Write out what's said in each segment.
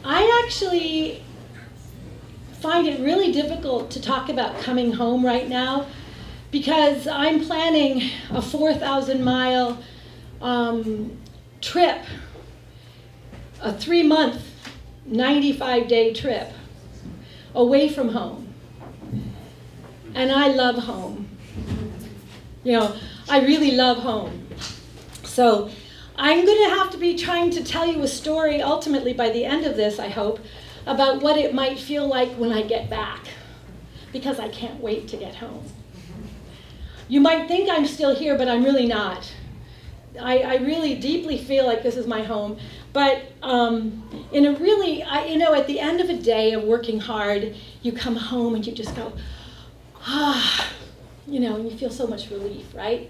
I actually find it really difficult to talk about coming home right now because I'm planning a 4,000-mile trip, a 3-month, 95-day trip away from home. And I love home. You know, I really love home. So I'm going to have to be trying to tell you a story ultimately by the end of this, I hope, about what it might feel like when I get back, because I can't wait to get home. You might think I'm still here, but I'm really not. I really deeply feel like this is my home, but in a really, at the end of a day of working hard, you come home and you just go, and you feel so much relief, right?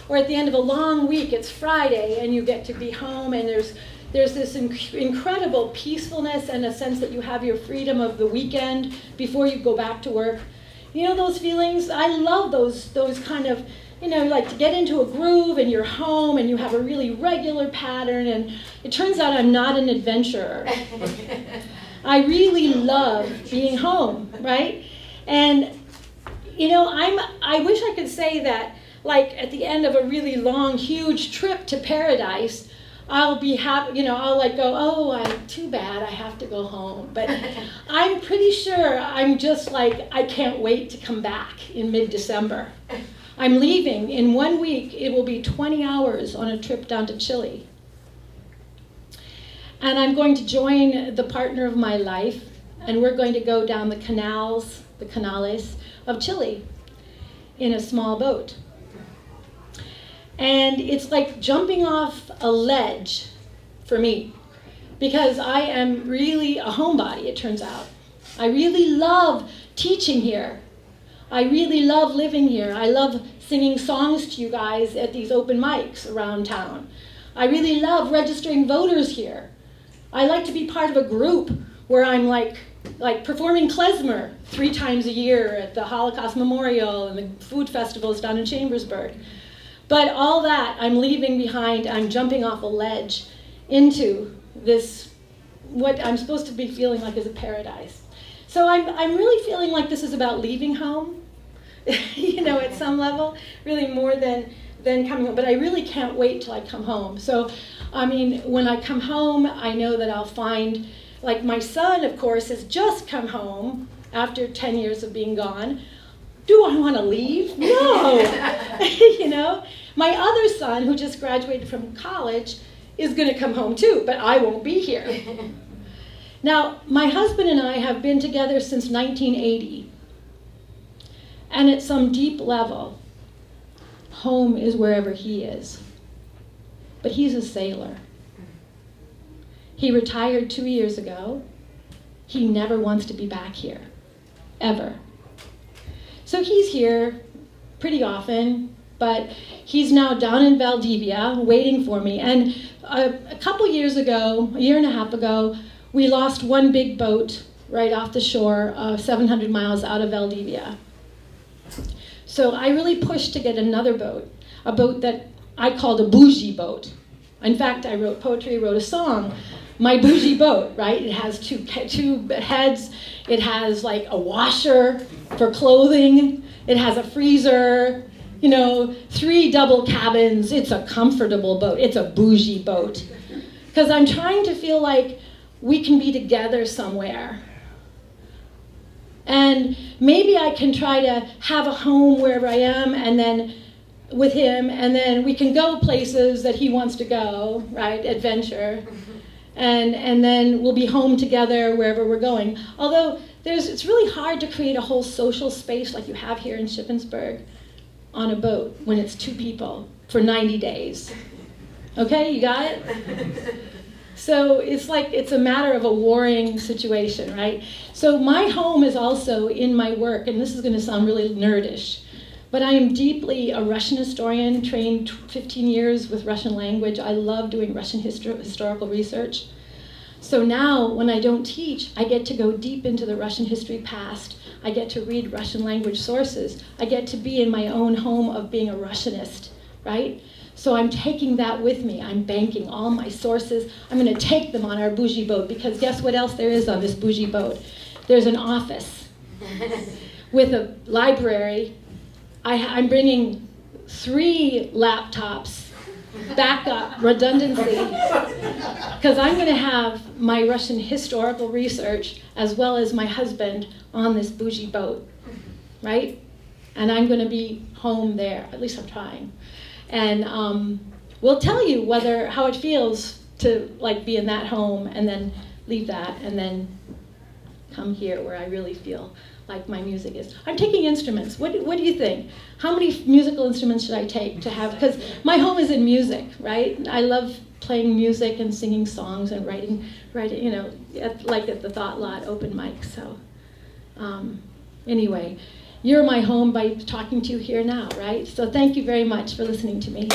Or at the end of a long week, it's Friday, and you get to be home, and there's this incredible peacefulness and a sense that you have your freedom of the weekend before you go back to work. You know those feelings? I love those kind of, like to get into a groove and you're home and you have a really regular pattern, and it turns out I'm not an adventurer. I really love being home, right? And, I wish I could say that, like at the end of a really long, huge trip to paradise, I'll be happy, I'll go, too bad, I have to go home. But I'm pretty sure I'm just like, I can't wait to come back in mid-December. I'm leaving. In 1 week, it will be 20 hours on a trip down to Chile. And I'm going to join the partner of my life, and we're going to go down the canales of Chile in a small boat. And it's like jumping off a ledge for me, because I am really a homebody, it turns out. I really love teaching here. I really love living here. I love singing songs to you guys at these open mics around town. I really love registering voters here. I like to be part of a group where I'm like performing klezmer 3 times a year at the Holocaust Memorial and the food festivals down in Chambersburg. But all that I'm leaving behind. I'm jumping off a ledge into this, what I'm supposed to be feeling like is a paradise. So I'm really feeling like this is about leaving home, at some level, really more than coming home. But I really can't wait till I come home. So, when I come home, I know that I'll find, like my son, of course, has just come home after 10 years of being gone. Do I want to leave? No. My other son, who just graduated from college, is going to come home too, but I won't be here. Now, my husband and I have been together since 1980. And at some deep level, home is wherever he is. But he's a sailor. He retired 2 years ago. He never wants to be back here, ever. So he's here pretty often, but he's now down in Valdivia waiting for me. And a couple years ago, a year and a half ago, we lost one big boat right off the shore, 700 miles out of Valdivia. So I really pushed to get another boat, a boat that I called a bougie boat. In fact, I wrote poetry, wrote a song, My Bougie Boat, right? It has two heads. It has like a washer for clothing. It has a freezer, 3 double cabins. It's a comfortable boat. It's a bougie boat. Because I'm trying to feel like we can be together somewhere. And maybe I can try to have a home wherever I am, and then with him, and then we can go places that he wants to go, right? Adventure. And then we'll be home together wherever we're going. Although it's really hard to create a whole social space like you have here in Shippensburg on a boat when it's 2 people for 90 days. Okay, you got it? So it's like it's a matter of a warring situation, right? So my home is also in my work, and this is going to sound really nerdish, but I am deeply a Russian historian, trained 15 years with Russian language. I love doing Russian historical research. So now, when I don't teach, I get to go deep into the Russian history past. I get to read Russian language sources. I get to be in my own home of being a Russianist, right? So I'm taking that with me. I'm banking all my sources. I'm going to take them on our bougie boat, because guess what else there is on this bougie boat? There's an office with a library. I'm bringing 3 laptops, backup, redundancy, because I'm going to have my Russian historical research as well as my husband on this bougie boat, right? And I'm going to be home there. At least I'm trying. And we'll tell you how it feels to like be in that home and then leave that and then come here where I really feel like my music is. I'm taking instruments. What do you think? How many musical instruments should I take to have? Because my home is in music, right? I love playing music and singing songs and writing, you know, at the Thought Lot open mic. So anyway, you're my home by talking to you here now, right? So thank you very much for listening to me.